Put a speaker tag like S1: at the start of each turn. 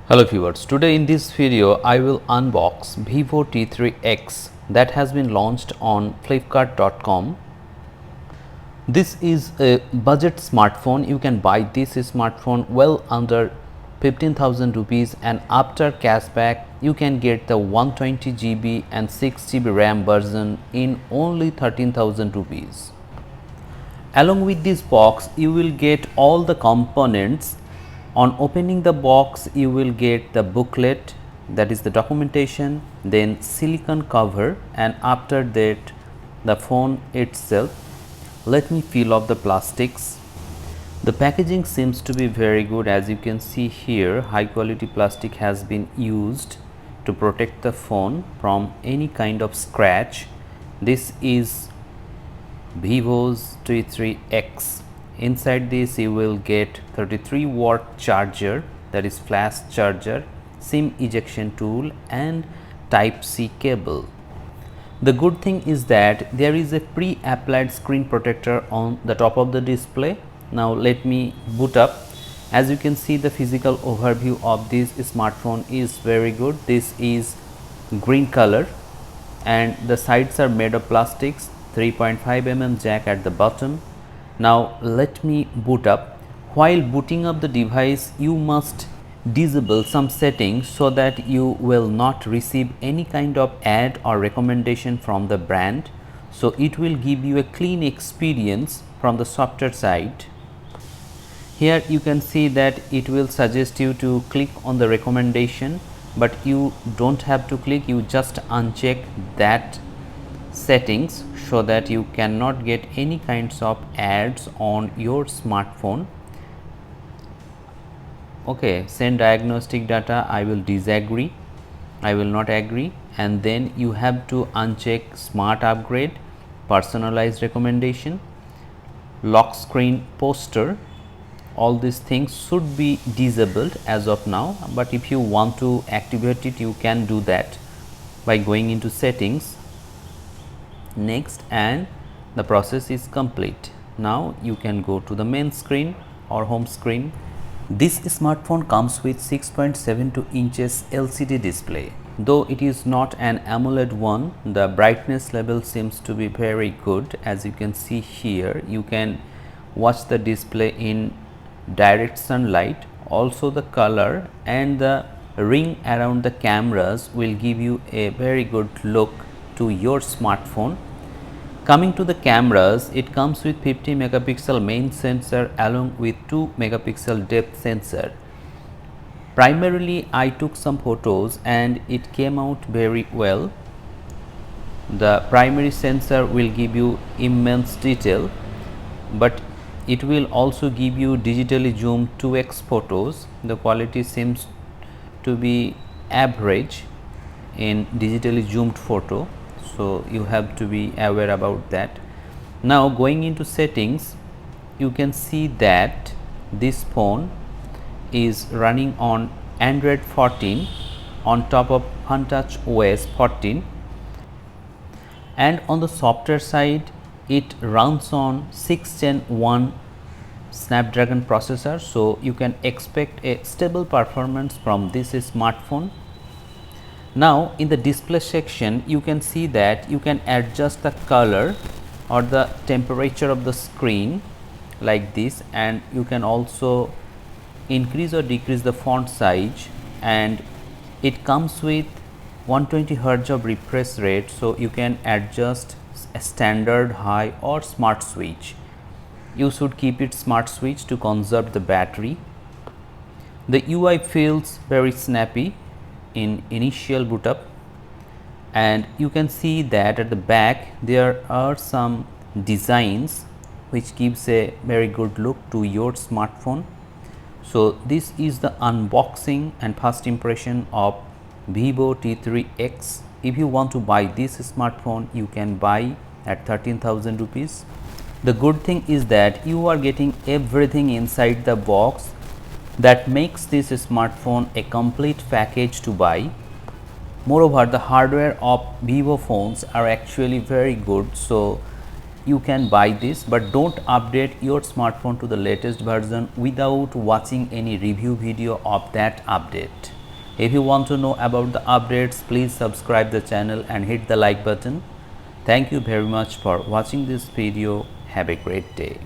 S1: Hello viewers, today in this video I will unbox Vivo T3X that has been launched on flipkart.com. This is a budget smartphone. You can buy this smartphone well under 15,000 rupees, and after cashback you can get the 120 GB and 6 GB RAM version in only 13,000 rupees. Along with this box you will get all the components. On opening the box you will get the booklet, that is the documentation, then silicone cover, and after that the phone itself. Let me peel off the plastics. The packaging seems to be very good. As you can see here, high quality plastic has been used to protect the phone from any kind of scratch. This is Vivo's T3X. Inside this you will get 33-watt charger, that is flash charger, SIM ejection tool and Type-C cable. The good thing is that there is a pre-applied screen protector on the top of the display. Now let me boot up. As you can see, the physical overview of this smartphone is very good. This is green color and the sides are made of plastics, 3.5 mm jack at the bottom. Now let me boot up. While booting up the device you must disable some settings so that you will not receive any kind of ad or recommendation from the brand. So it will give you a clean experience from the software side. Here you can see that it will suggest you to click on the recommendation, but you don't have to click, you just uncheck that settings so that you cannot get any kinds of ads on your smartphone. Okay, send diagnostic data, I will disagree, I will not agree, and then you have to uncheck smart upgrade, personalized recommendation, lock screen poster. All these things should be disabled as of now, but if you want to activate it you can do that by going into settings. Next, and the process is complete. Now you can go to the main screen or home screen. This smartphone comes with 6.72 inches LCD display. Though it is not an AMOLED one, the brightness level seems to be very good. As you can see here, you can watch the display in direct sunlight. Also the color and the ring around the cameras will give you a very good look to your smartphone. Coming to the cameras, it comes with 50 megapixel main sensor along with 2 megapixel depth sensor. Primarily I took some photos and it came out very well. The primary sensor will give you immense detail, but it will also give you digitally zoomed 2x photos. The quality seems to be average in digitally zoomed photo, so you have to be aware about that. Now going into settings, you can see that this phone is running on Android 14 on top of FunTouch OS 14, and on the software side it runs on 6th Gen 1 Snapdragon processor, so you can expect a stable performance from this smartphone. Now in the display section you can see that you can adjust the color or the temperature of the screen like this, and you can also increase or decrease the font size, and it comes with 120 Hz of refresh rate, so you can adjust a standard, high or smart switch. You should keep it smart switch to conserve the battery. The UI feels very snappy in initial boot up, and you can see that at the back there are some designs which gives a very good look to your smartphone. So this is the unboxing and first impression of Vivo T3X. If you want to buy this smartphone you can buy at 13,000 rupees. The good thing is that you are getting everything inside the box that makes this smartphone a complete package to buy. Moreover, the hardware of Vivo phones are actually very good, so you can buy this, but don't update your smartphone to the latest version without watching any review video of that update. If you want to know about the updates, please subscribe the channel and hit the like button. Thank you very much for watching this video. Have a great day.